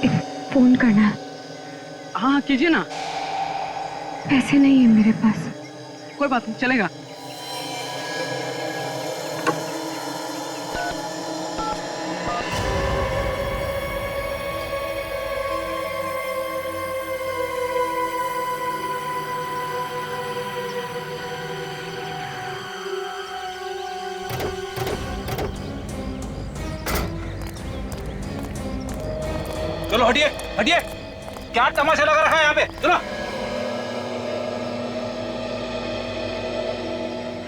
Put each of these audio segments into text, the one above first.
एक फोन करना है। हाँ कीजिए ना। पैसे नहीं है मेरे पास। कोई बात नहीं, चलेगा। चलो हटिए हटिए, क्या तमाशा लगा रखा है यहाँ पे, चलो।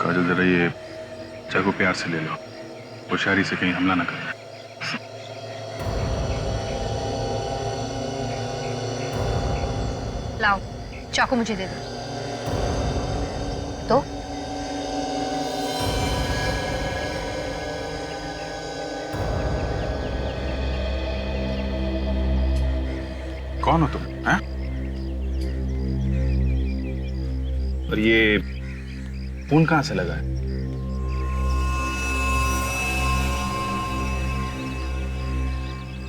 काजल जरा ये चाकू प्यार से ले लो, होशियारी से कहीं हमला ना कर। लाओ चाकू मुझे दे दो। तो कौन हो तुम, हैं? और ये खून कहां से लगा है?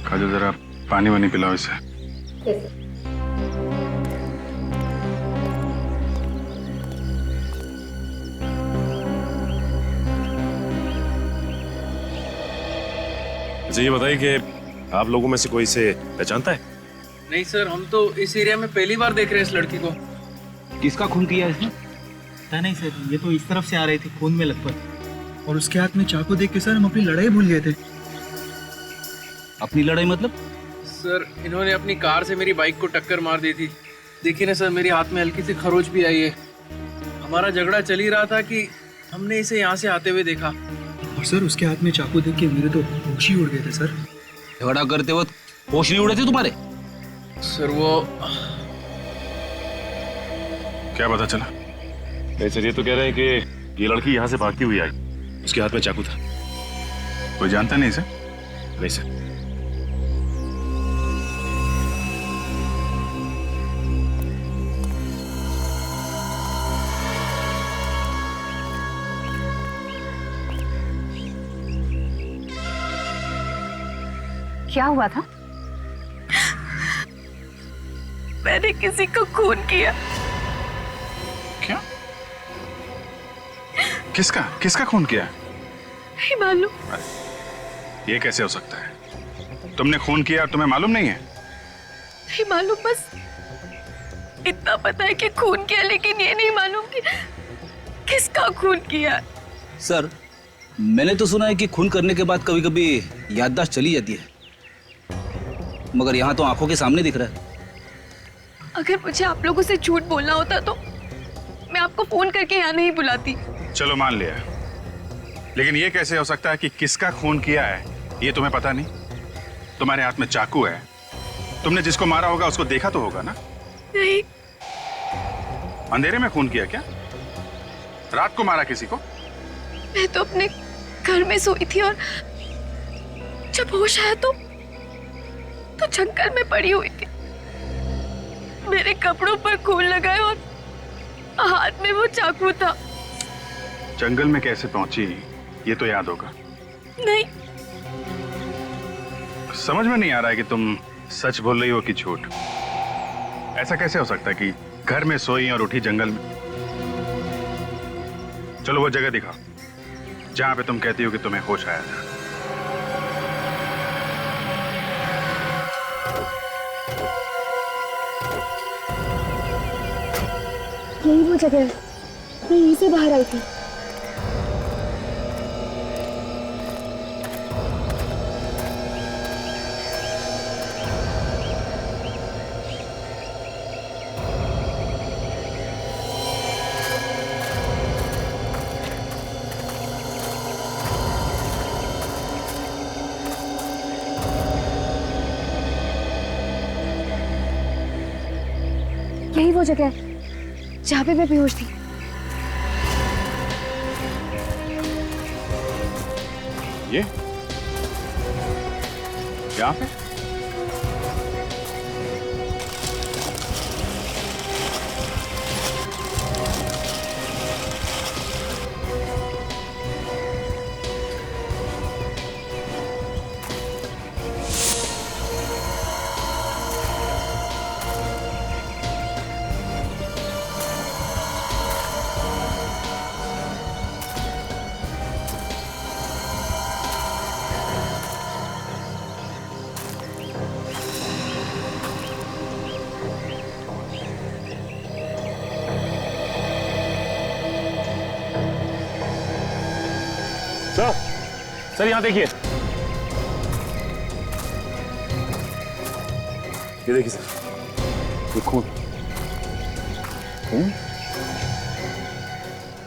काजल जरा पानी वानी पिलाओ इसे। अच्छा ये बताइए कि आप लोगों में से कोई इसे पहचानता है? नहीं सर, हम तो इस एरिया में पहली बार देख रहे हैं इस लड़की को। किसका खून किया है इसने? पता नहीं सर, ये तो इस तरफ से आ रही थी खून में लथपथ, और उसके हाथ में चाकू देख के सर हम अपनी लड़ाई भूल गए थे। अपनी लड़ाई मतलब? सर इन्होंने अपनी कार से मेरी बाइक को टक्कर मार दी थी। देखिए ना सर, मेरे हाथ में हल्की सी खरोच भी आई है। हमारा झगड़ा चल ही रहा था कि हमने इसे यहाँ से आते हुए देखा। और सर उसके हाथ में चाकू देख के मेरे तो होश ही उड़ गए थे सर। झगड़ा करते वक्त होश नहीं उड़े थे तुम्हारे? सर वो क्या पता चला? नहीं सर, ये तो कह रहे हैं कि ये लड़की यहाँ से भागती हुई आई, उसके हाथ में चाकू था। कोई जानता नहीं इसे? नहीं सर। क्या हुआ था? मैंने किसी को खून किया। क्या? किसका किसका खून किया? नहीं मालूम। ये कैसे हो सकता है? तुमने खून किया और तुम्हें मालूम नहीं है? नहीं मालूम, बस इतना पता है कि खून किया, लेकिन ये नहीं मालूम कि किसका खून किया। सर मैंने तो सुना है कि खून करने के बाद कभी कभी याददाश्त चली जाती है, मगर यहाँ तो आंखों के सामने दिख रहा है। अगर मुझे आप लोगों से झूठ बोलना होता तो मैं आपको फोन करके यहाँ नहीं बुलाती। चलो मान लिया, लेकिन ये कैसे हो सकता है कि किसका खून किया है ये तुम्हें पता नहीं? तुम्हारे हाथ में चाकू है, तुमने जिसको मारा होगा उसको देखा तो होगा ना? नहीं। अंधेरे में खून किया क्या? रात को मारा किसी को? मैं तो अपने घर में सोई थी और जब होश आया तो जंगल में पड़ी हुई थी। मेरे कपड़ों पर खून लगा है और हाथ में वो चाकू था। जंगल में कैसे पहुंची ये तो याद होगा। नहीं। समझ में नहीं आ रहा है कि तुम सच बोल रही हो कि झूठ। ऐसा कैसे हो सकता है कि घर में सोई और उठी जंगल में? चलो वो जगह दिखाओ जहां पे तुम कहती हो कि तुम्हें होश आया था। यही वो जगह है, मैं यहीं से बाहर आई थी। यही वो जगह है जहाँ पे मैं बेहोश थी। ये यहाँ पे? सर यहाँ देखिए, ये देखिए सर, ये खून खून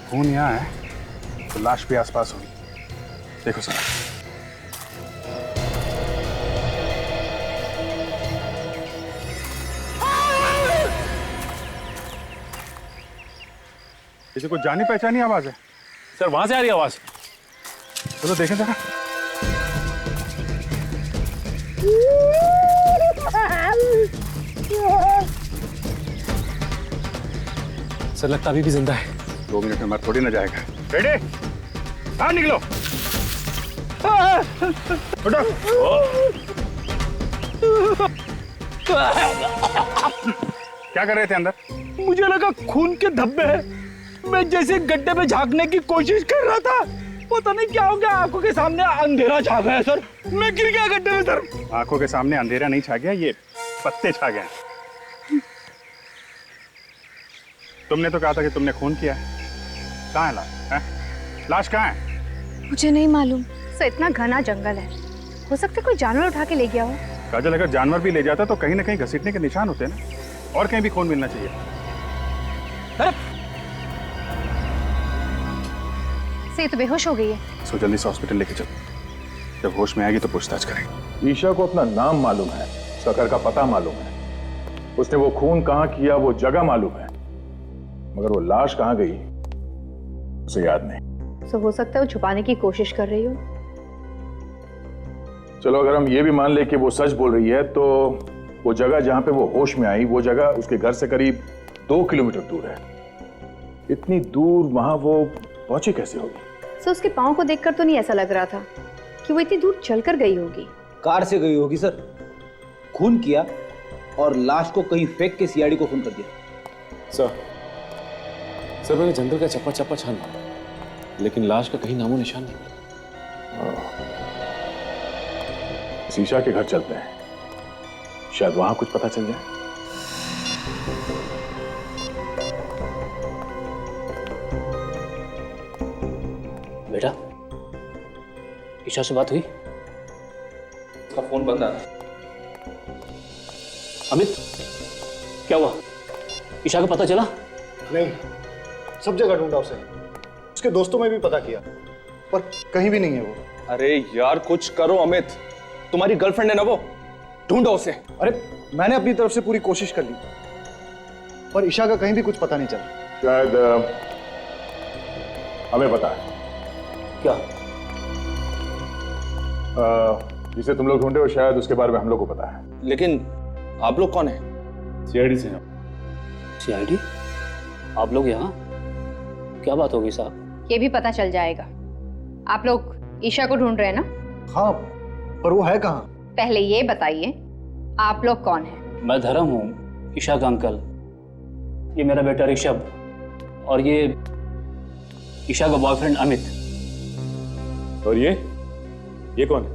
खून यहाँ है तो लाश भी आसपास होगी। देखो सर, इसे कुछ जानी पहचानी आवाज है। सर वहां से आ रही आवाज। चलो देखें जरा। सर लगता अभी भी जिंदा है। 2 मिनट में मर थोड़ी ना जाएगा। रेडी, बाहर निकलो। उठो। क्या कर रहे थे अंदर? मुझे लगा खून के धब्बे हैं। मैं जैसे गड्ढे में झांकने की कोशिश कर रहा था, पता नहीं क्या हो गया, आंखों के सामने अंधेरा छा गया सर। मैं गिर गया गड्ढे में सर। आंखों के सामने अंधेरा नहीं छा गया, ये पत्ते छा गए। तुमने तो कहा था कि तुमने खून किया है। कहाँ है लाश? हैं? लाश कहाँ है? मुझे नहीं मालूम। सर इतना घना जंगल है, हो सकता है कोई जानवर उठा के ले गया हो। काजल, अगर जानवर भी ले जाता तो कहीं ना कहीं घसीटने के निशान होते हैं ना, और कहीं भी खून मिलना चाहिए। से तो बेहोश हो गई है। सो जल्दी से हॉस्पिटल लेके चलो, जब होश में आएगी तो पूछताछ करेंगे। ईशा को अपना नाम मालूम है, उसका घर का पता मालूम है, उसने वो खून कहां किया वो जगह मालूम है, मगर वो लाश कहां गई उसे याद नहीं। तो हो सकता है वो छुपाने की कोशिश कर रही हो। चलो अगर हम ये भी मान ले कि वो सच बोल रही है, तो वो जगह जहां पे वो होश में आई, वो जगह उसके घर से करीब 2 किलोमीटर दूर है। इतनी दूर वहां वो पहुंची कैसे होगी? सर उसके पाँव को देखकर तो नहीं ऐसा लग रहा था कि वो इतनी दूर चलकर गई होगी। कार से गई होगी सर, खून किया और लाश को कहीं फेंक के सीआईडी को फोन कर दिया। सर मैंने जंगल का चप्पा चप्पा छाना, लेकिन लाश का कहीं नामो निशान नहीं। ईशा के घर चलते हैं, शायद वहां कुछ पता चल जाए। बेटा, ईशा से बात हुई? उसका फोन बंद आ रहा है। अमित, क्या हुआ? ईशा का पता चला? नहीं, सब जगह ढूंढा उसे, उसके दोस्तों में भी पता किया, पर कहीं भी नहीं है वो। अरे यार कुछ करो अमित, तुम्हारी गर्लफ्रेंड है ना वो, ढूंढो उसे। अरे मैंने अपनी तरफ से पूरी कोशिश कर ली, पर ईशा का कहीं भी कुछ पता नहीं चला। शायद हमें पता है क्या? जिसे तुम लोग ढूंढे हो, शायद उसके बारे में हम लोग को पता है। लेकिन आप लोग कौन है? सीआईडी से। सीआईडी? आप लोग यहाँ? क्या बात होगी साहब? ये भी पता चल जाएगा। आप लोग ईशा को ढूंढ रहे हैं ना? हाँ, पर वो है कहाँ? पहले ये बताइए आप लोग कौन हैं? मैं धर्म हूँ, ईशा का अंकल। ये मेरा बेटा ऋषभ, और ये ईशा का बॉयफ्रेंड अमित। और ये कौन है?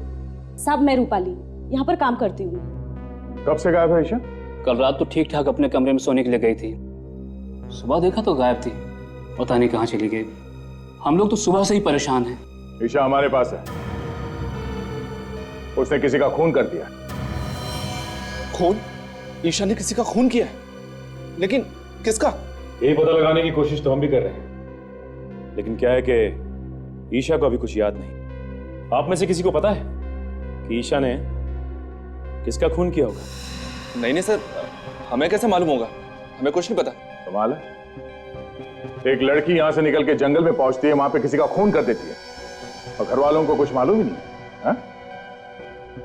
साहब मैं रूपाली, यहाँ पर काम करती हूँ। कब से गायब है ईशा? कल रात तो ठीक ठाक अपने कमरे में सोने के लिए गई थी, सुबह देखा तो गायब थी, पता नहीं कहाँ चली गई। हम लोग तो सुबह से ही परेशान हैं। ईशा हमारे पास है, उसने किसी का खून कर दिया। खून? ईशा ने किसी का खून किया है? लेकिन किसका? यही पता लगाने की कोशिश तो हम भी कर रहे हैं, लेकिन क्या है कि ईशा को अभी कुछ याद नहीं। आप में से किसी को पता है कि ईशा ने किसका खून किया होगा? नहीं नहीं सर, हमें कैसे मालूम होगा, हमें कुछ नहीं पता। कमाल है, एक लड़की यहां से निकल के जंगल में पहुंचती है, वहां पे किसी का खून कर देती है, और घर वालों को कुछ मालूम ही नहीं है।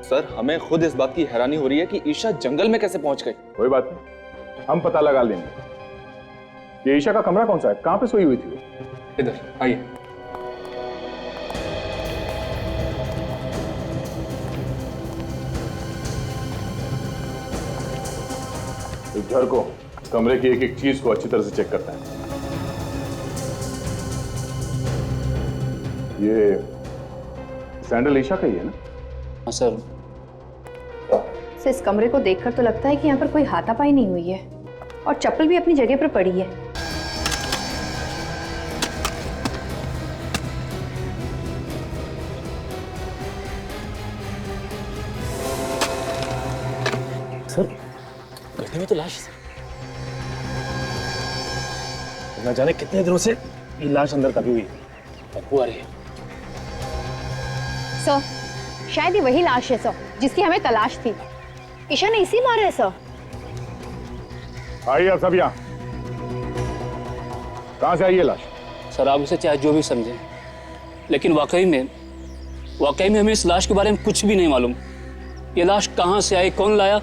सर हमें खुद इस बात की हैरानी हो रही है कि ईशा जंगल में कैसे पहुंच गई। कोई बात नहीं, हम पता लगा लेंगे। ये ईशा का कमरा कौन सा है, कहां पे सोई हुई थी वो? इधर आइए। इस घर को, कमरे की एक एक चीज को अच्छी तरह से चेक करता है। ये सैंडल ईशा का ही है ना? हाँ सर। इस कमरे को देखकर तो लगता है कि यहाँ पर कोई हाथापाई नहीं हुई है, और चप्पल भी अपनी जगह पर पड़ी है। सर गड्ढे में तो लाश है। ना जाने कितने दिनों से ये लाश अंदर दबी हुई है। बदबू आ रही है। सर, शायद ये वही लाश है सर, जिसकी हमें तलाश थी। ईशा ने इसी मारा है सर। आइए आप सब यहाँ। कहाँ से आई ये लाश? सर आप उसे चाहे जो भी समझें, लेकिन वाकई में हमें इस लाश के बारे में कुछ भी नहीं मालूम। ये लाश कहाँ से आई, कौन लाया,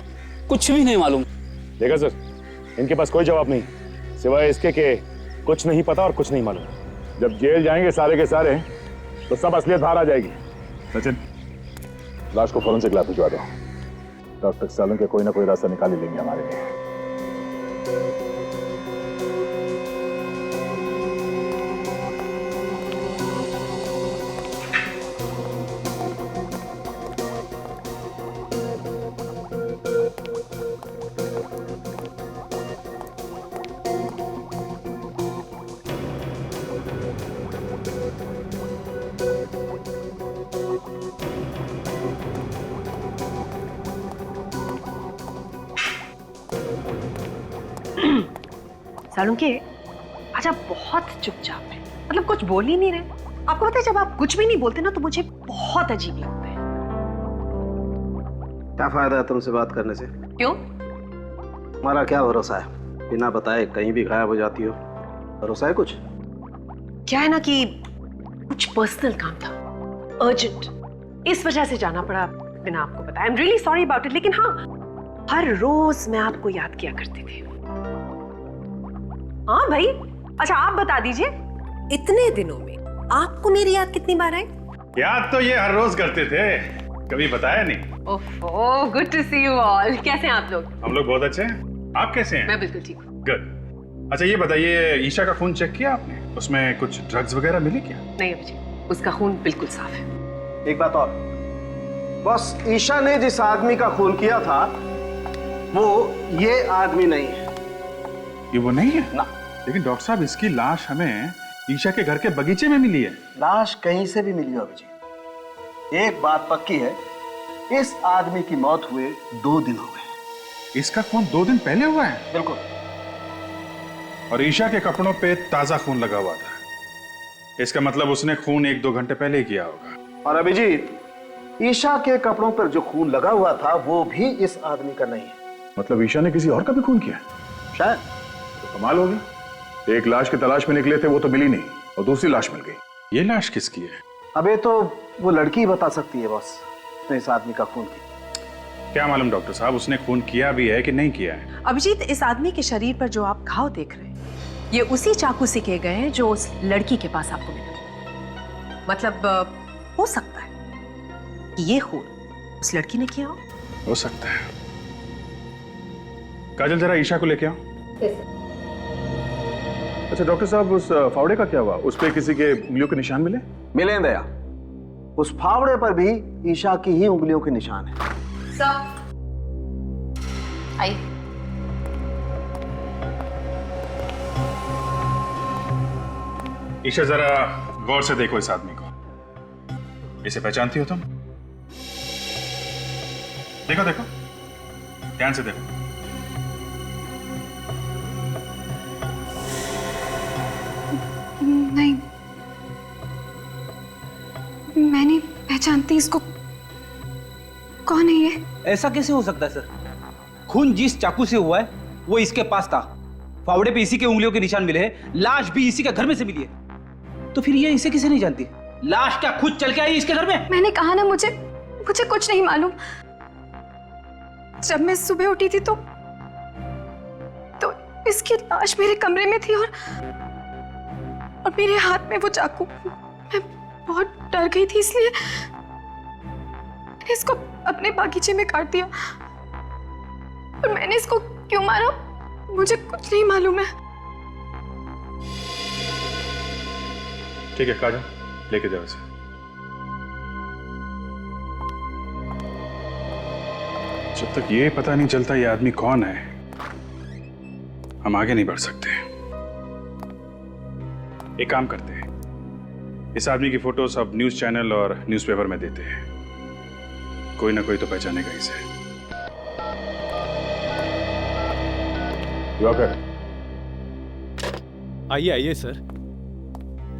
कुछ भी नहीं मालूम। देखा सर, इनके पास कोई जवाब नहीं सिवाय इसके कि कुछ नहीं पता और कुछ नहीं मालूम। जब जेल जाएंगे सारे के सारे तो सब असलियत बाहर आ जाएगी। सचिन, लाश को फौरन से लैब भिजवा दो। डॉक्टर सालों के कोई ना कोई रास्ता निकाल ही लेंगे हमारे लिए। सालुंके, आज आप बहुत चुपचाप हैं, मतलब कुछ बोल ही नहीं रहे। आपको पता है जब आप कुछ भी नहीं बोलते ना तो मुझे बहुत अजीब लगता है। क्या फायदा है तुमसे बात करने से? क्यों? हमारा क्या भरोसा है, बिना बताए कहीं भी गायब हो जाती हो। भरोसा है कुछ? क्या है ना कि कुछ पर्सनल काम था, अर्जेंट, इस वजह से जाना पड़ा बिना आपको बताया। I am really sorry about it. लेकिन हाँ, हर रोज मैं आपको याद किया करती थी। हाँ भाई, अच्छा आप बता दीजिए, इतने दिनों में आपको मेरी याद कितनी बार आई? याद तो ये हर रोज करते थे, कभी बताया नहीं। Oh, good to see you all. कैसे हैं आप लोग? हम लोग बहुत अच्छे हैं, आप कैसे हैं? मैं बिल्कुल ठीक हूँ। गुड। अच्छा ये बताइए, ईशा का खून चेक किया आपने? उसमें कुछ ड्रग्स वगैरह मिले क्या? नहीं अभिजीत, उसका खून बिल्कुल साफ है। एक बात और, बस ईशा ने जिस आदमी का खून किया था वो ये आदमी नहीं है। ये वो नहीं है ना। लेकिन डॉक्टर साहब, इसकी लाश हमें ईशा के घर के बगीचे में मिली है। लाश कहीं से भी मिली हो अभिजीत, एक बात पक्की है, इस आदमी की मौत हुए 2 दिन हो गए। इसका खून 2 दिन पहले हुआ है? बिल्कुल। और ईशा के कपड़ों पे ताजा खून लगा हुआ था, इसका मतलब उसने खून 1-2 घंटे पहले ही किया होगा। और अभिजीत, ईशा के कपड़ों पर जो खून लगा हुआ था वो भी इस आदमी का नहीं है। मतलब ईशा ने किसी और का भी खून किया? शायद। तो कमाल होगी, एक लाश की तलाश में निकले थे, वो तो मिली नहीं और दूसरी लाश मिल गई। ये लाश किसकी है? अबे तो वो लड़की ही बता सकती है बॉस, तो इस आदमी का खून किया। क्या मालूम डॉक्टर साहब, उसने खून किया भी है कि नहीं किया है? अभिजीत, इस आदमी के शरीर पर जो आप घाव देख रहे हैं, ये उसी चाकू से किए गए हैं जो उस लड़की के पास आपको मिला। मतलब हो सकता है कि ये खून उस लड़की ने किया हो सकता है। काजल, जरा ईशा को लेके आओ। अच्छा डॉक्टर साहब, उस फावड़े का क्या हुआ? उस पे किसी के उंगलियों के निशान मिले? मिले दया, उस फावड़े पर भी ईशा की ही उंगलियों के निशान है। सर, आइए। ईशा, जरा गौर से देखो इस आदमी को। इसे पहचानती हो तुम? देखो देखो, ध्यान से देखो। नहीं, मैं नहीं पहचानती इसको। कौन है ये? ऐसा कैसे हो सकता है सर? खून जिस चाकू से हुआ है वो इसके पास था, फावड़े पे इसी के उंगलियों के निशान मिले हैं, लाश भी इसी के घर में से मिली है। तो फिर ये इसे किसे नहीं जानती? लाश क्या खुद चल के आई इसके घर में? मैंने कहा ना, मुझे कुछ नहीं मालूम। जब मैं सुबह उठी थी तो इसकी लाश मेरे कमरे में थी और मेरे हाथ में वो चाकू। मैं बहुत डर गई थी, इसलिए मैंने इसको अपने बागीचे में काट दिया। और मैंने इसको क्यों मारा मुझे कुछ नहीं मालूम है। ठीक है काजल, लेके जाओ इसे। जब तक ये पता नहीं चलता ये आदमी कौन है, हम आगे नहीं बढ़ सकते। एक काम करते हैं, इस आदमी की फोटो सब न्यूज चैनल और न्यूज़पेपर में देते हैं, कोई ना कोई तो पहचानेगा इसे। दिवाकर, आइए आइए सर,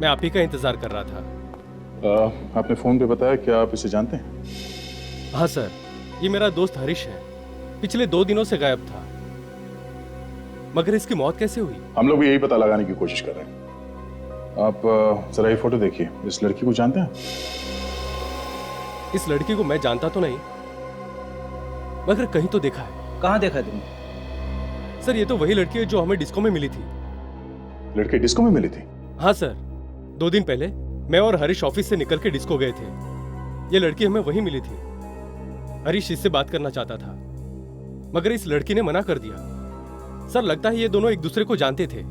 मैं आप ही का इंतजार कर रहा था। आपने फोन पे बताया कि आप इसे जानते हैं? हाँ सर, ये मेरा दोस्त हरीश है, पिछले 2 दिनों से गायब था। मगर इसकी मौत कैसे हुई? हम लोग भी यही पता लगाने की कोशिश कर रहे हैं। आप जरा ये फोटो देखिए, इस लड़की को जानते हैं? इस लड़की को मैं जानता तो नहीं, मगर कहीं तो देखा है। कहाँ देखा है तुमने? सर ये तो वही लड़की है जो हमें डिस्को में मिली थी। लड़की डिस्को में मिली थी? हाँ सर, 2 दिन पहले मैं और हरीश ऑफिस से निकल के डिस्को गए थे। ये लड़की हमें वहीं मिली थी। हरीश इससे बात करना चाहता था, मगर इस लड़की ने मना कर दिया। सर लगता है ये दोनों एक दूसरे को जानते थे।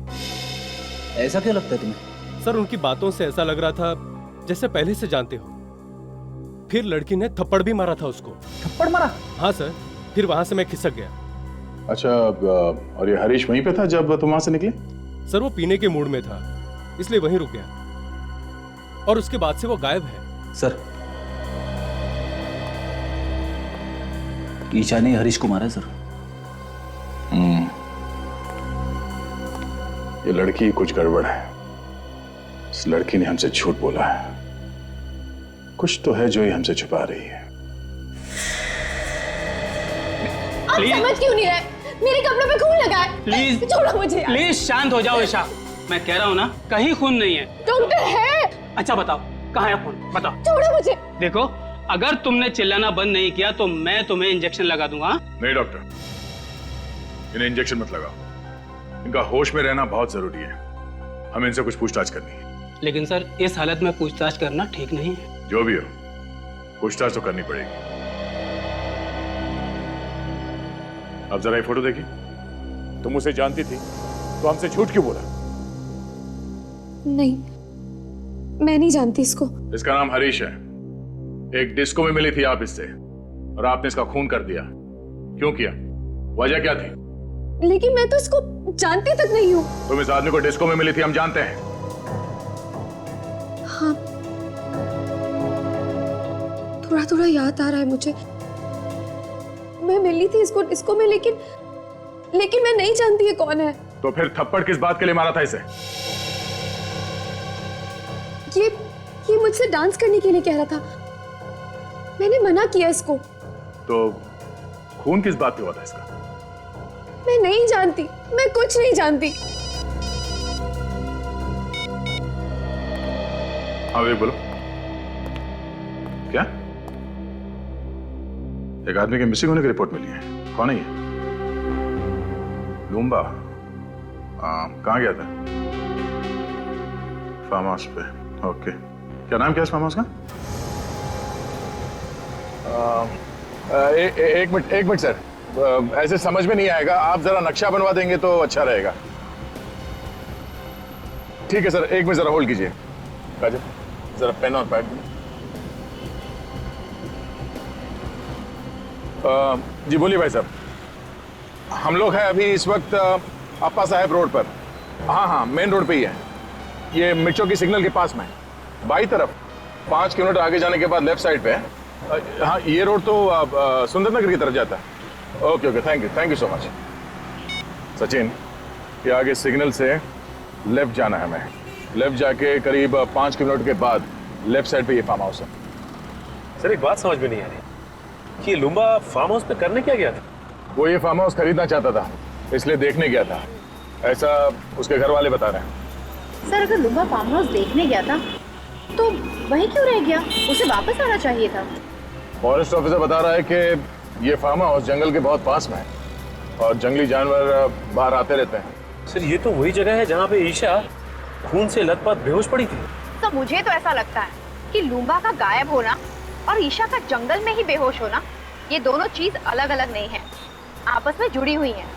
ऐसा क्यों लगता है तुम्हें? सर उनकी बातों से ऐसा लग रहा था जैसे पहले से जानते हो। फिर लड़की ने थप्पड़ भी मारा था उसको। थप्पड़ मारा? हाँ सर, फिर वहां से मैं खिसक गया। अच्छा, और ये हरीश वहीं पे था जब तुम वहां से निकले? सर वो पीने के मूड में था, इसलिए वहीं रुक गया और उसके बाद से वो गायब है। सर, ईशा ने हरीश को मारा है सर। ये लड़की कुछ गड़बड़ है। इस लड़की ने हमसे झूठ बोला है। कुछ तो है जो ये हमसे छुपा रही है। आप समझ क्यों नहीं रहे? मेरे कपड़ों पे खून लगा है। प्लीज छोड़ो मुझे। प्लीज शांत हो जाओ ईशा, मैं कह रहा हूँ ना कहीं खून नहीं है। डॉक्टर है। अच्छा बताओ कहाँ है खून, बताओ। छोड़ो मुझे। देखो अगर तुमने चिल्लाना बंद नहीं किया तो मैं तुम्हें इंजेक्शन लगा दूंगा। नहीं डॉक्टर, इन्हें इंजेक्शन मत लगाओ। इनका होश में रहना बहुत जरूरी है। हमें इनसे कुछ पूछताछ करनी है। लेकिन सर इस हालत में पूछताछ करना ठीक नहीं है। जो भी हो, पूछताछ तो करनी पड़ेगी। अब जरा ये फोटो देखिए। तुम उसे जानती थी तो हमसे झूठ क्यों बोला? नहीं, मैं नहीं जानती इसको। इसका नाम हरीश है। एक डिस्को में मिली थी आप इससे और आपने इसका खून कर दिया। क्यों किया? वजह क्या थी? लेकिन मैं तो इसको जानती तक नहीं हूँ। तुम इस आदमी को डिस्को में मिली थी, हम जानते हैं। हाँ, थोड़ा थोड़ा याद आ रहा है मुझे। मैं मिली थी इसको डिस्को में, लेकिन मैं नहीं जानती ये कौन है। तो फिर थप्पड़ किस बात के लिए मारा था इसे? ये मुझसे डांस करने के लिए कह रहा था। मैंने मना किया इसको। तो खून किस बात पे हुआ था इसका? मैं नहीं जानती, मैं कुछ नहीं जानती। हाँ वे बोलो, क्या? एक आदमी के मिसिंग होने की रिपोर्ट मिली है। कौन है ये? लूम्बा? कहाँ गया था? फार्म हाउस पे। ओके, क्या नाम क्या है इस फार्म हाउस का? एक मिनट सर, ऐसे समझ में नहीं आएगा। आप जरा नक्शा बनवा देंगे तो अच्छा रहेगा। ठीक है सर, एक मिनट जरा होल्ड कीजिए। काजल, जरा पेन और पैड दें। जी बोलिए भाई साहब। हम लोग हैं अभी इस वक्त अप्पा साहब रोड पर। हाँ, मेन रोड पे ही है। ये मिर्चों की सिग्नल के पास में है। बाई तरफ 5 किलोमीटर आगे जाने के बाद लेफ्ट साइड पे है। हाँ, ये रोड तो सुंदर नगर की तरफ जाता है। Okay, thank you so much. Sachin, ये आगे सिग्नल से लेफ्ट जाना है हमें। लेफ्ट जाके करीब 5 किलोमीटर के बाद लेफ्ट साइड पे ये फार्म हाउस है। सर एक बात समझ में नहीं आ रही कि ये लुम्बा फार्म हाउस पे करने क्या गया था? वो ये फार्म हाउस खरीदना चाहता था, इसलिए देखने गया था, ऐसा उसके घर वाले बता रहे हैं। सर अगर लुम्बा फार्म हाउस देखने गया था तो वहीं क्यों रह गया? उसे वापस आना चाहिए था। फॉरेस्ट ऑफिसर बता रहा है कि ये फार्म हाउस जंगल के बहुत पास में है और जंगली जानवर बाहर आते रहते हैं। सर ये तो वही जगह है जहाँ पे ईशा खून से लथपथ बेहोश पड़ी थी। तो मुझे तो ऐसा लगता है कि लूम्बा का गायब होना और ईशा का जंगल में ही बेहोश होना, ये दोनों चीज अलग अलग नहीं है, आपस में जुड़ी हुई हैं।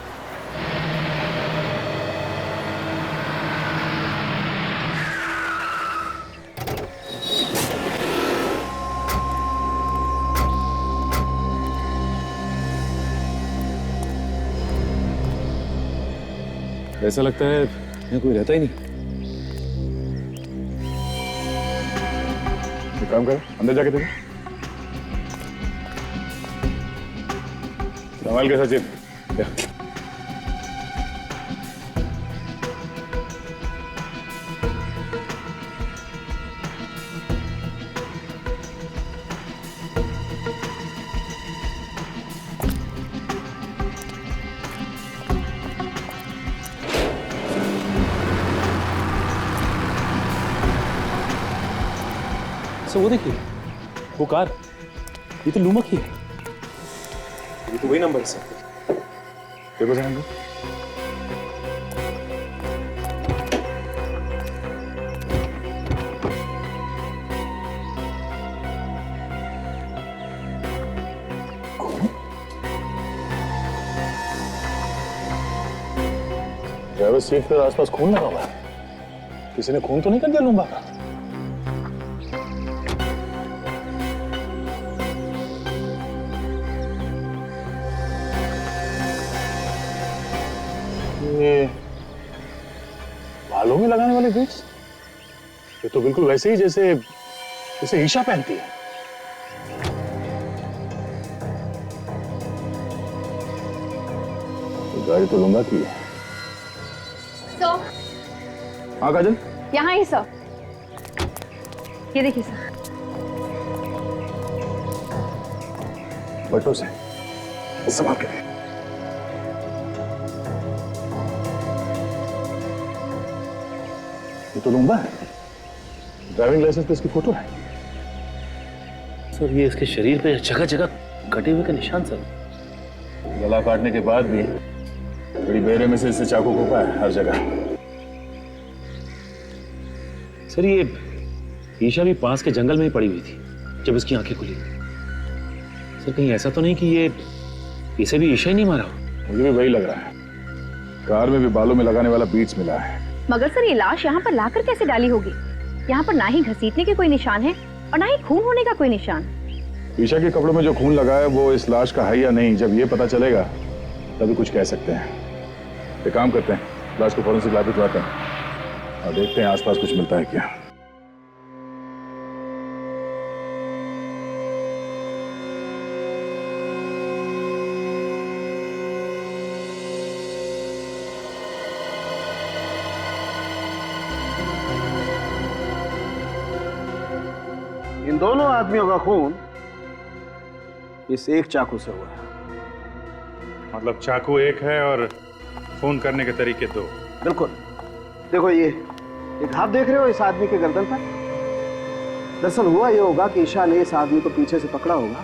ऐसा लगता है यहाँ कोई रहता ही नहीं। एक काम कर, अंदर जाके देखो। संभाल के सचिन। सर वो देखिए, वो कार, ये तो लूमा की है। ये तो वही नंबर है सर। देखो जरा इनको। ड्राइवर सीट पर आसपास खून लगा हुआ है। किसी ने खून तो नहीं कर दिया लूंबा का? ये बालों में लगाने वाले बीट्स, ये तो बिल्कुल वैसे ही जैसे जैसे ईशा पहनती है। गाड़ी तो लूंगा की है। हाँ काजल, यहाँ ही सर, ये देखिए सर। बटों से संभाल के। ये तो लूंगा है। ड्राइविंग लाइसेंस पे इसकी फोटो है। सर ये इसके शरीर पे जगह जगह कटे हुए का निशान सर। गला काटने के बाद भी बड़ी बेरे में से इससे चाकू घोंपा है हर जगह। सर ये ईशा भी पास के जंगल में ही पड़ी हुई थी जब उसकी आंखें खुली। सर कहीं ऐसा तो नहीं कि ये इसे भी ईशा ही नहीं मारा हो? मुझे भी वही लग रहा है। कार में भी बालों में लगाने वाला बीट्स मिला है। मगर सर ये लाश यहाँ पर लाकर कैसे डाली होगी? यहाँ पर ना ही घसीटने के कोई निशान है और ना ही खून होने का कोई निशान। ईशा के कपड़ों में जो खून लगा है वो इस लाश का है या नहीं, जब ये पता चलेगा तभी कुछ कह सकते हैं। एक काम करते हैं, लाश को फॉरेंसिक लैब भिजवाते हैं और देखते हैं आसपास कुछ मिलता है क्या। इन दोनों आदमियों का खून इस एक चाकू से हुआ है। मतलब चाकू एक है और खून करने के तरीके दो। बिल्कुल। देखो ये घाव देख रहे हो इस आदमी के गर्दन पर? दरअसल हुआ ये होगा कि ईशा ने इस आदमी को पीछे से पकड़ा होगा,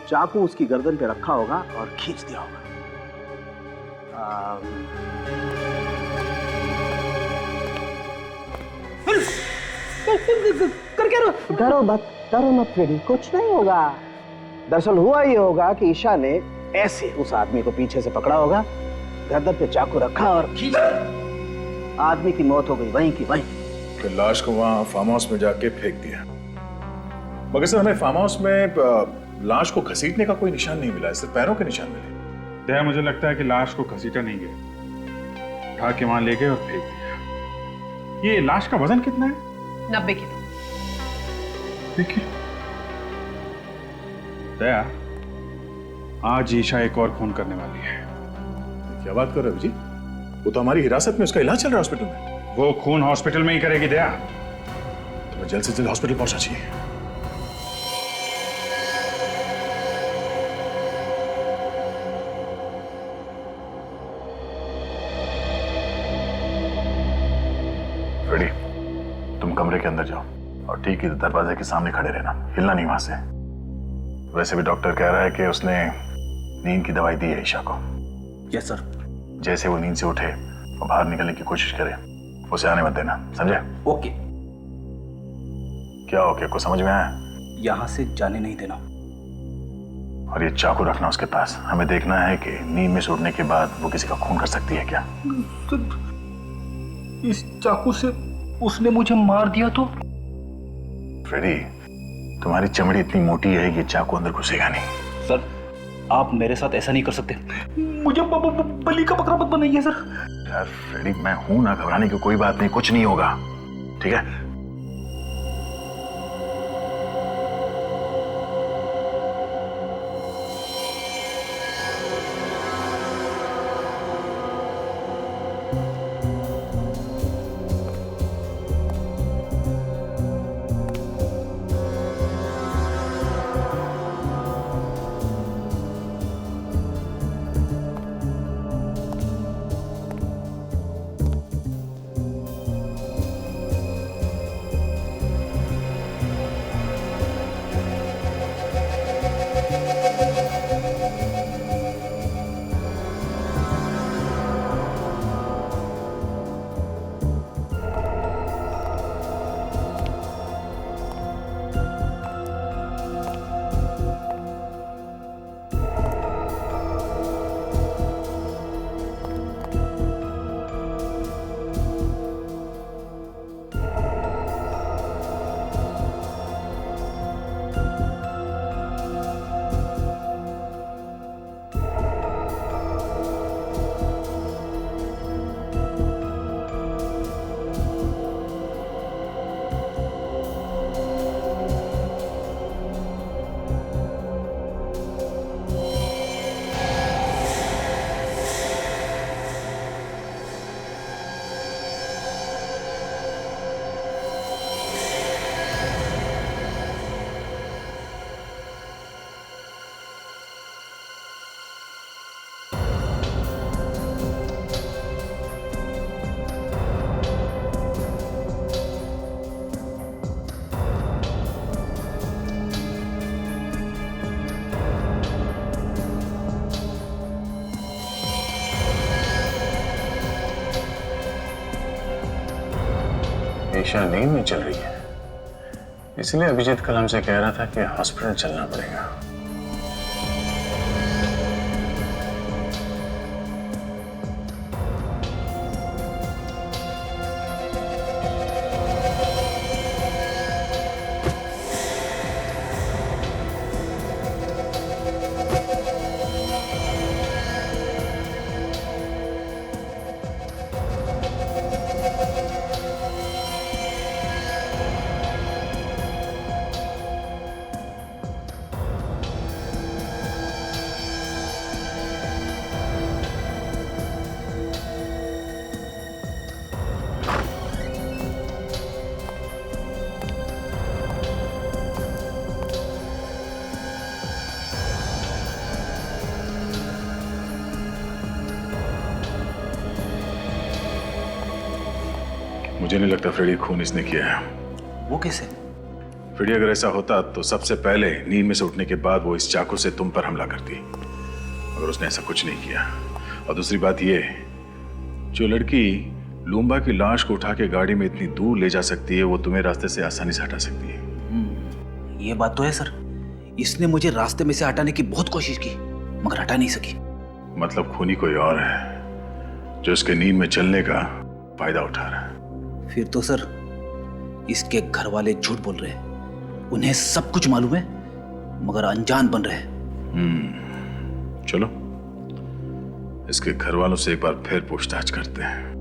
चाकू उसकी गर्दन पे रखा होगा और खींच दिया होगा। कर क्या डरो मत फ्रेडी, कुछ नहीं होगा। दरअसल हुआ ये होगा कि ईशा ने ऐसे उस आदमी को पीछे से पकड़ा होगा, गर्दन पे चाकू रखा और खींच दिया। आदमी की मौत हो गई वहीं की वहीं। फिर लाश को वहां फार्म हाउस में जाके फेंक दिया। मगर सर हमें फार्म हाउस में लाश को घसीटने का कोई निशान नहीं मिला, सिर्फ पैरों के निशान मिले। दया मुझे लगता है कि लाश को घसीटा नहीं गया, उठा के वहां ले गए और फेंक दिया। ये लाश का वजन कितना है? 90 किलो। देखिए दया, आज ईशा एक और खून करने वाली है। क्या बात कर रहे हो जी? वो तो हमारी हिरासत में, उसका इलाज चल रहा है हॉस्पिटल में। वो खून हॉस्पिटल में ही करेगी दया। तुम्हें जल्द से जल्द हॉस्पिटल पहुंचना चाहिए। फ्रेडी, तुम कमरे के अंदर जाओ और ठीक ही दरवाजे के सामने खड़े रहना, हिलना नहीं वहां से। वैसे भी डॉक्टर कह रहा है कि उसने नींद की दवाई दी है ईशा को। Yes sir. जैसे वो नींद से उठे और बाहर निकलने की कोशिश करे, उसे आने मत देना, समझे? ओके। क्या ओके? को समझ में आया? यहां से जाने नहीं देना। और ये चाकू रखना उसके पास। हमें देखना है कि नींद में छूटने के बाद वो किसी का खून कर सकती है क्या। इस चाकू से उसने मुझे मार दिया तो? फ्रेडी, तुम्हारी चमड़ी इतनी मोटी है, ये चाकू अंदर घुसेगा नहीं। सर, आप मेरे साथ ऐसा नहीं कर सकते। मुझे बलि का बकरा मत बनाइए सर। यार फ्रेडी, मैं हूं ना, घबराने की कोई बात नहीं, कुछ नहीं होगा, ठीक है? ईशा नींद में चल रही है, इसलिए अभिजीत कल हमसे कह रहा था कि हॉस्पिटल चलना पड़ेगा। मुझे नहीं लगता फ्रेडी खून इसने किया है। वो कैसे? फ्रेडी अगर ऐसा होता तो सबसे पहले नींद में से उठने के बाद वो इस चाकू से तुम पर हमला करती, मगर उसने ऐसा कुछ नहीं किया। और दूसरी बात ये, जो लड़की लूम्बा की लाश को उठा के गाड़ी में इतनी दूर ले जा सकती है, वो तुम्हें रास्ते से आसानी से हटा सकती है। ये बात तो है सर, इसने मुझे रास्ते में से हटाने की बहुत कोशिश की मगर हटा नहीं सकी। मतलब खूनी कोई और है जो इसके नींद में चलने का फायदा उठा रहा है। फिर तो सर इसके घर वाले झूठ बोल रहे हैं, उन्हें सब कुछ मालूम है मगर अनजान बन रहे हैं। चलो इसके घर वालों से एक बार फिर पूछताछ करते हैं।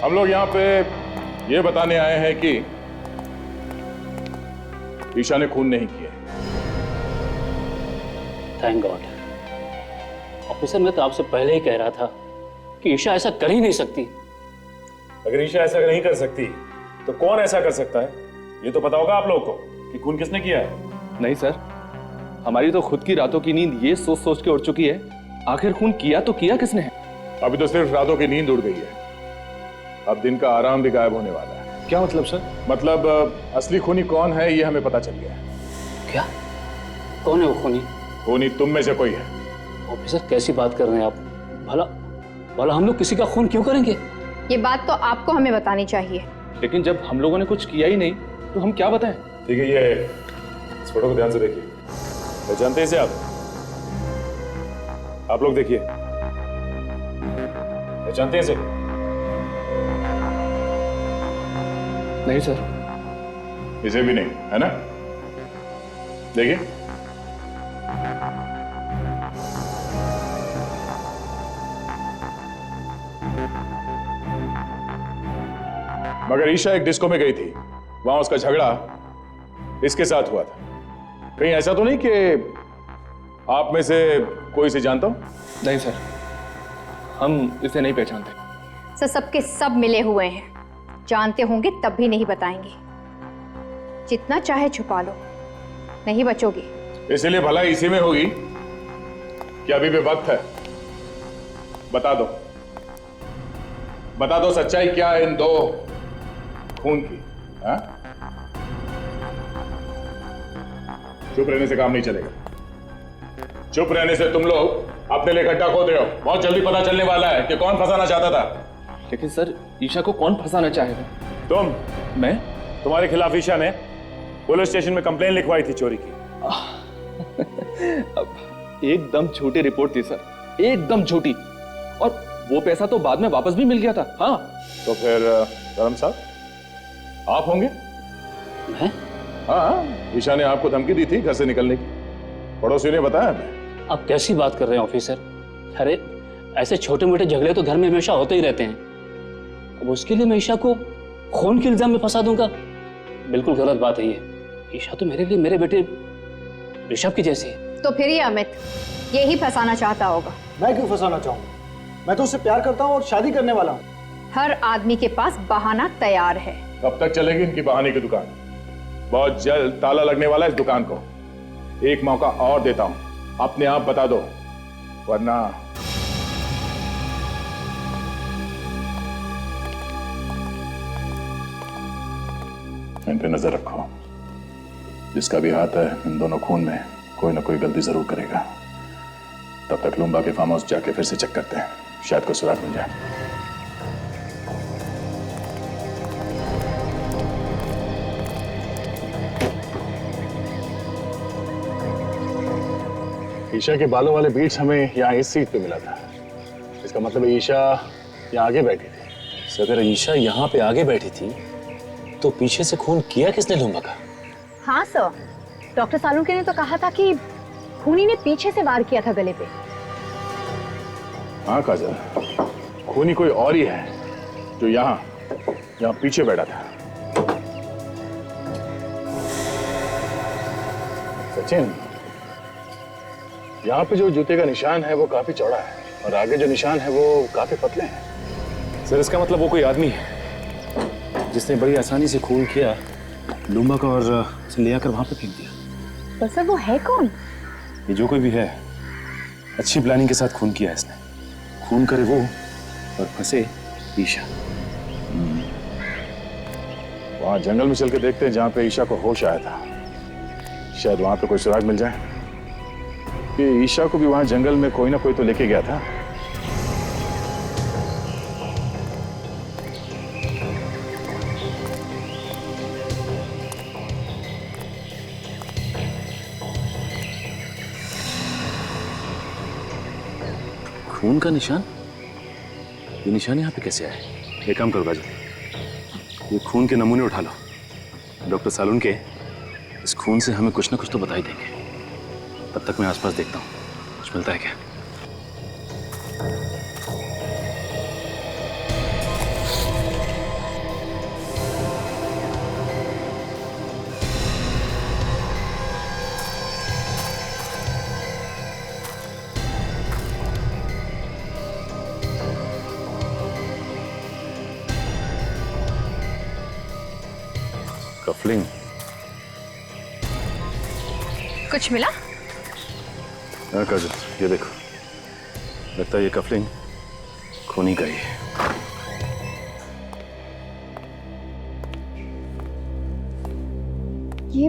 हम लोग यहाँ पे ये बताने आए हैं कि ईशा ने खून नहीं किया। Thank God. ऑफिसर, मैं तो आपसे पहले ही कह रहा था कि ईशा ऐसा कर ही नहीं सकती। अगर ईशा ऐसा नहीं कर सकती तो कौन ऐसा कर सकता है? ये तो पता होगा आप लोगों को कि खून किसने किया है। नहीं सर, हमारी तो खुद की रातों की नींद ये सोच सोच के उड़ चुकी है, आखिर खून किया तो किया किसने है? अभी तो सिर्फ रातों की नींद उड़ गई है, अब दिन का आराम भी गायब होने वाला है। क्या मतलब सर? मतलब असली खूनी कौन है ये हमें पता चल गया है। क्या? कौन है वो खूनी? खूनी तुम में से कोई है। ऑफिसर, कैसी बात कर रहे हैं आप? भला भला हम लोग किसी का खून क्यों करेंगे? ये बात तो आपको हमें बतानी चाहिए। लेकिन जब हम लोगों ने कुछ किया ही नहीं तो हम क्या बताएं? ठीक है, ये इस फोटो को ध्यान से देखिए। पहचानते हैं इसे आप लोग देखिए, पहचानते हैं इसे? नहीं सर। इसे भी नहीं, है ना? देखिए, मगर ईशा एक डिस्को में गई थी, वहां उसका झगड़ा इसके साथ हुआ था। कहीं ऐसा तो नहीं कि आप में से कोई इसे जानता हो? नहीं सर, हम इसे नहीं पहचानते। सर, सबके सब मिले हुए हैं, जानते होंगे तब भी नहीं बताएंगे। जितना चाहे छुपा लो, नहीं बचोगे। इसलिए भलाई इसी में होगी कि अभी भी वक्त है। बता दो, बता दो सच्चाई क्या है इन दो खून की। हा? चुप रहने से काम नहीं चलेगा। चुप रहने से तुम लोग अपने लिए गड्ढा खोद रहे हो। बहुत जल्दी पता चलने वाला है कि कौन फंसाना चाहता था। लेकिन सर, ईशा को कौन फंसाना चाहेगा? तुम। मैं? तुम्हारे खिलाफ ईशा ने पुलिस स्टेशन में कंप्लेन लिखवाई थी चोरी की। एकदम झूठी रिपोर्ट थी सर, एकदम झूठी। और वो पैसा तो बाद में वापस भी मिल गया था। हाँ। तो फिर धर्म साहब आप होंगे? मैं? हाँ, ईशा ने आपको धमकी दी थी घर से निकलने की, पड़ोसी ने बताया हमें। आप कैसी बात कर रहे हैं ऑफिसर? अरे ऐसे छोटे मोटे झगड़े तो घर में हमेशा होते ही रहते हैं। अब उसके लिए मैं ईशा को खून के इल्जाम में फंसा दूंगा? बिल्कुल गलत बात है ये। ईशा तो मेरे लिए मेरे बेटे ऋषभ की जैसी है। तो फिर ये अमित यही फंसाना चाहता होगा। मैं क्यों फंसाना चाहूंगा? मैं तो उससे प्यार करता हूँ और शादी करने वाला हूँ। हर आदमी के पास बहाना तैयार है। कब तक चलेगी इनकी बहाने की दुकान? बहुत जल्द ताला लगने वाला है इस दुकान को। एक मौका और देता हूं, अपने आप बता दो, वरना इन पे नजर रखो। जिसका भी हाथ है इन दोनों खून में, कोई ना कोई गलती जरूर करेगा। तब तक लूम्बा के फार्म हाउस जाके फिर से चेक करते हैं, शायद कोई सुराग मिल जाए। ईशा के बालों वाले बीट्स हमें यहाँ इस सीट पे मिला था। इसका मतलब ईशा यहाँ आगे बैठी थी। सर अगर ईशा यहाँ पे आगे बैठी थी तो पीछे से खून किया किसने लूंबा का? हाँ सर, डॉक्टर सालुंके ने तो कहा था कि खूनी ने पीछे से वार किया था गले पे। हाँ काजल, खूनी कोई और ही है जो यहाँ पीछे बैठा था। सचिन, यहाँ पे जो जूते का निशान है वो काफी चौड़ा है और आगे जो निशान है वो काफी पतले हैं। सर इसका मतलब वो कोई आदमी है जिसने बड़ी आसानी से खून किया लूंबा का और उसे ले आकर वहां पे फेंक दिया। पर सर वो है कौन? ये जो कोई भी है अच्छी प्लानिंग के साथ खून किया है इसने। खून करे वो और फंसे ईशा। वहां जंगल में चल के देखते हैं जहां पे ईशा को होश आया था। शायद वहां पे कोई सुराग मिल जाए कि ईशा को भी वहां जंगल में कोई ना कोई तो लेके गया था। खून का निशान? ये निशान यहाँ पे कैसे आए? एक काम करो काजल, ये खून के नमूने उठा लो। डॉक्टर सालुंके इस खून से हमें कुछ ना कुछ तो बता ही देंगे। तब तक मैं आसपास देखता हूँ कुछ मिलता है क्या। कफलिंग कुछ मिला? हाँ काजल, ये देखो, लगता है ये कफलिंग खूनी का ही है। ये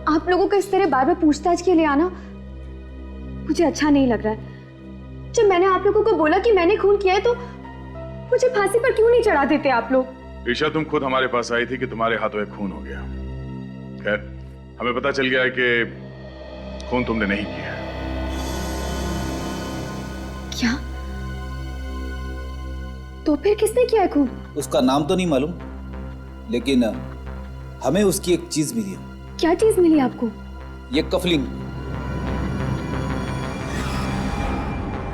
आप लोगों का इस तरह बार बार पूछताछ के लिए आना मुझे अच्छा नहीं लग रहा है। जब मैंने आप लोगों को बोला कि मैंने खून किया है तो मुझे फांसी पर क्यों नहीं चढ़ा देते आप लोग? ईशा, तुम खुद हमारे पास आई थी कि तुम्हारे हाथों एक खून हो गया। खैर, हमें पता चल गया है कि खून तुमने नहीं किया। क्या? तो फिर किसने किया खून? उसका नाम तो नहीं मालूम, लेकिन हमें उसकी एक चीज मिली है। क्या चीज मिली आपको? ये कफलिंग।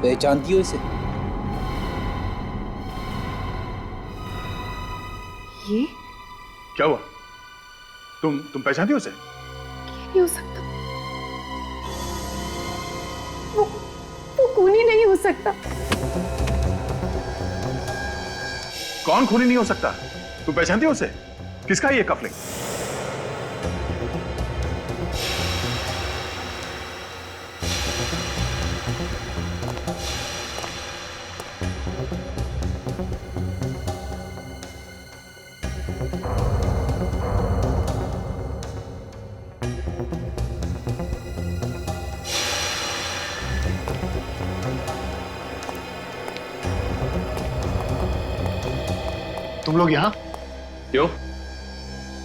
पहचानती हो इसे? ये क्या हुआ? तुम पहचानती हो उसे? नहीं हो सकता, वो खूनी नहीं हो सकता। कौन खूनी नहीं हो सकता? तुम पहचानती हो उसे? किसका है ये कफलिंग? तुम लोग यहाँ? क्यों?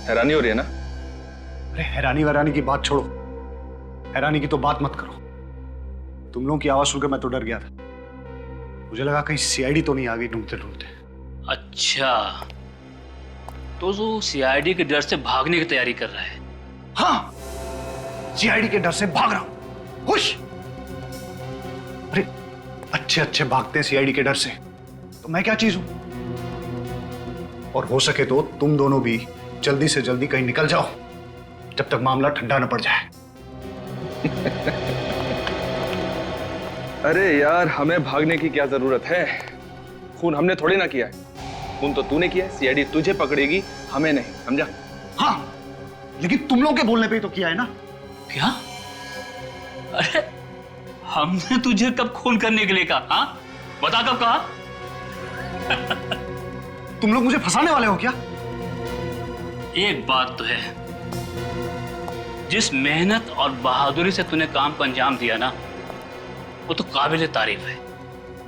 हैरानी हो रही है ना? अरे हैरानी वैरानी की बात छोड़ो, हैरानी की तो बात मत करो। तुम लोगों की आवाज सुनकर मैं तो डर गया था। मुझे लगा कहीं सीआईडी तो नहीं आ गई ढूंढते ढूंढते। अच्छा, तो जो सीआईडी के डर से भागने की तैयारी कर रहा है? हाँ, सीआईडी के डर से भाग रहा हूं। खुश? अरे अच्छे अच्छे भागते हैं सीआईडी के डर से, तो मैं क्या चीज हूं? और हो सके तो तुम दोनों भी जल्दी से जल्दी कहीं निकल जाओ जब तक मामला ठंडा न पड़ जाए। अरे यार, हमें भागने की क्या जरूरत है? खून हमने थोड़ी ना किया है। खून तो तूने किया है। सीआईडी तुझे पकड़ेगी, हमें नहीं, समझा? हाँ, लेकिन तुम लोगों के बोलने पे ही तो किया है ना। क्या? अरे हमने तुझे कब खून करने के लिए कहा? हाँ, बता कब कहा? तुम लोग मुझे फंसाने वाले हो क्या? एक बात तो है, जिस मेहनत और बहादुरी से तूने काम को अंजाम दिया ना, वो तो काबिल तारीफ है।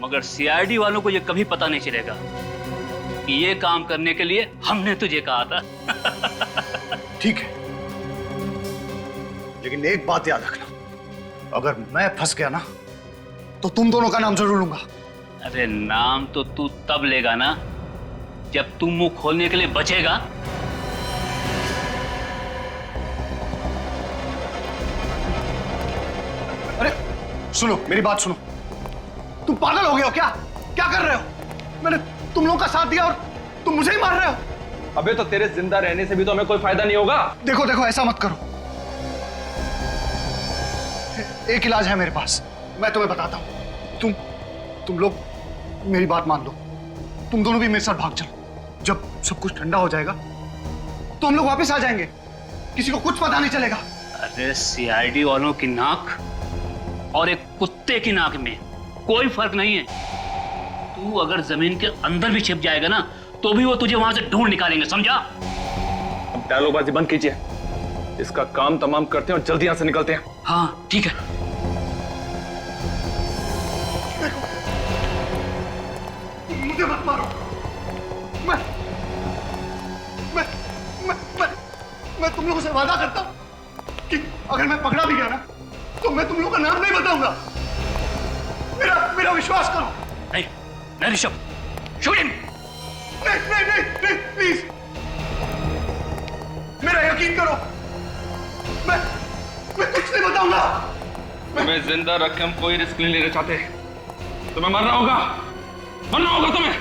मगर सीआईडी वालों को ये कभी पता नहीं चलेगा कि ये काम करने के लिए हमने तुझे कहा था। ठीक है, लेकिन एक बात याद रखना, अगर मैं फंस गया ना तो तुम दोनों का नाम जरूर लूंगा। अरे नाम तो तू तब लेगा ना जब तू मुंह खोलने के लिए बचेगा। अरे सुनो, मेरी बात सुनो। तुम पागल हो गए हो क्या? क्या कर रहे हो? मैंने तुम लोगों का साथ दिया और तुम मुझे ही मार रहे हो। अबे तो तेरे जिंदा रहने से भी तो हमें कोई फायदा नहीं होगा। देखो देखो, ऐसा मत करो। एक इलाज है मेरे पास, मैं तुम्हें बताता हूं। तुम लोग मेरी बात मान लो, तुम दोनों भी मेरे साथ भाग चलो। जब सब कुछ ठंडा हो जाएगा तो हम लोग वापस आ जाएंगे, किसी को कुछ पता नहीं चलेगा। अरे सीआईडी वालों की नाक और एक कुत्ते की नाक में कोई फर्क नहीं है। तू अगर जमीन के अंदर भी छिप जाएगा ना तो भी वो तुझे वहां से ढूंढ निकालेंगे, समझा? अब डायलॉगबाजी बंद कीजिए, इसका काम तमाम करते हैं और जल्दी यहां से निकलते हैं। हाँ ठीक है। मुझे मत मारो। मैं तुम लोगों से वादा करता हूं कि अगर मैं पकड़ा भी गया ना तो मैं तुम लोगों का नाम नहीं बताऊंगा। मेरा विश्वास करो। नहीं ऋषभ, शूट हिम। नहीं, प्लीज मेरा यकीन करो। मैं कुछ नहीं बताऊंगा। तुम्हें जिंदा रख के हम कोई रिस्क नहीं लेना चाहते। तुम्हें मरना होगा तुम्हें।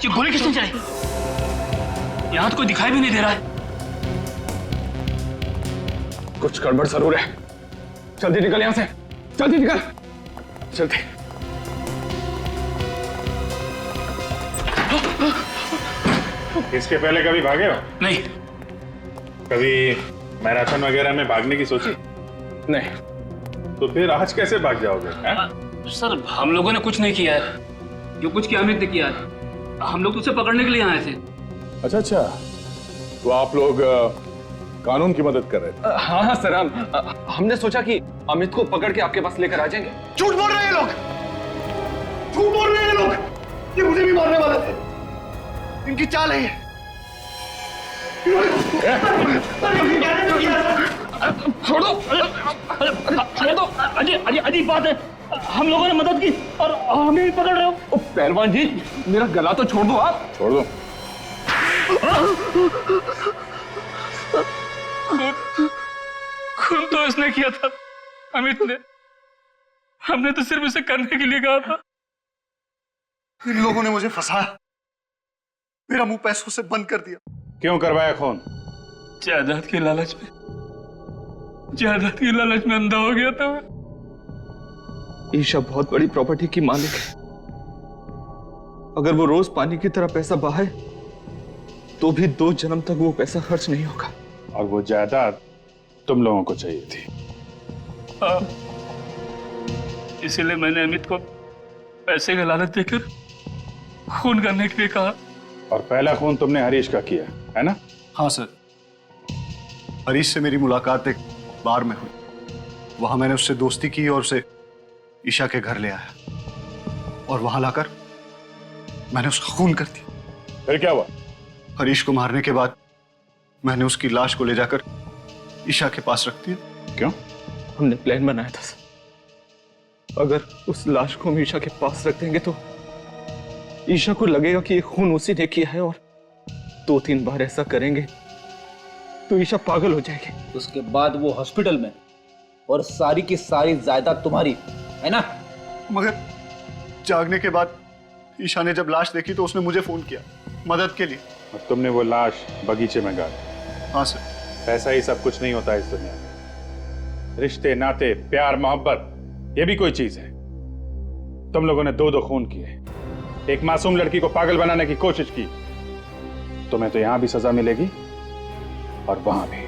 ये गोली किसने चलाई? यहां तो कोई दिखाई भी नहीं दे रहा है। कुछ गड़बड़ जरूर है। जल्दी निकल यहां से, जल्दी निकल, जल्दी। इसके पहले कभी भागे हो? नहीं। कभी मैराथन वगैरह में भागने की सोची? नहीं। तो फिर आज कैसे भाग जाओगे? सर हम लोगों ने कुछ नहीं किया है, जो कुछ किया अमित ने किया है। हम लोग तो उसे पकड़ने के लिए आए थे। अच्छा, तो आप लोग कानून की मदद कर रहे थे? हाँ सर, हमने सोचा कि अमित को पकड़ के आपके पास लेकर आ जाएंगे। झूठ बोल रहे हैं लोग, झूठ बोल रहे हैं लोग। ये मुझे भी मारने वाले थे, इनकी चाल है ये। छोड़ दो, अजीब बात है। हम लोगों ने मदद की और हमें भी पकड़ रहे हो। पहलवान जी, मेरा गला तो छोड़ दो आप। छोड़ दो। खून तो इसने किया था, अमित ने। हमने तो सिर्फ इसे करने के लिए कहा था। इन लोगों ने मुझे फंसाया, मेरा मुंह पैसों से बंद कर दिया। क्यों करवाया खून? जायदाद की लालच में अंधा हो गया था मैं। ईशा बहुत बड़ी प्रॉपर्टी की मालिक है। अगर वो रोज पानी की तरह पैसा बहाए तो भी 2 जन्म तक वो पैसा खर्च नहीं होगा। और वो जायदाद तुम लोगों को चाहिए थी। इसीलिए मैंने अमित को पैसे का लालच देकर खून करने के लिए कहा। और पहला खून तुमने हरीश का किया है ना? हाँ सर, हरीश से मेरी मुलाकात एक बार में हुई। वहां मैंने उससे दोस्ती की और उसे ईशा के घर ले आया और वहां लाकर मैंने उसका खून कर दिया। फिर क्या हुआ? हरीश को मारने के बाद मैंने उसकी लाश को ले जाकर ईशा के पास रख दिया। क्यों? हमने प्लान बनाया था सर। अगर उस लाश को हम ईशा के पास रख देंगे तो ईशा को लगेगा कि ये खून उसी ने किया है, और 2-3 बार ऐसा करेंगे तो ईशा पागल हो जाएगी। उसके बाद वो हॉस्पिटल में, और सारी की सारी जायदाद तुम्हारी है ना? मगर जागने के बाद ईशा ने जब लाश देखी तो उसने मुझे फोन किया मदद के लिए। और तुमने वो लाश बगीचे में गाड़ी? हाँ सर। ऐसा ही सब कुछ नहीं होता इस दुनिया में। रिश्ते, नाते, प्यार, मोहब्बत, ये भी कोई चीज है। तुम लोगों ने 2 खून किए, एक मासूम लड़की को पागल बनाने की कोशिश की। तुम्हें तो यहां भी सजा मिलेगी और वहां भी।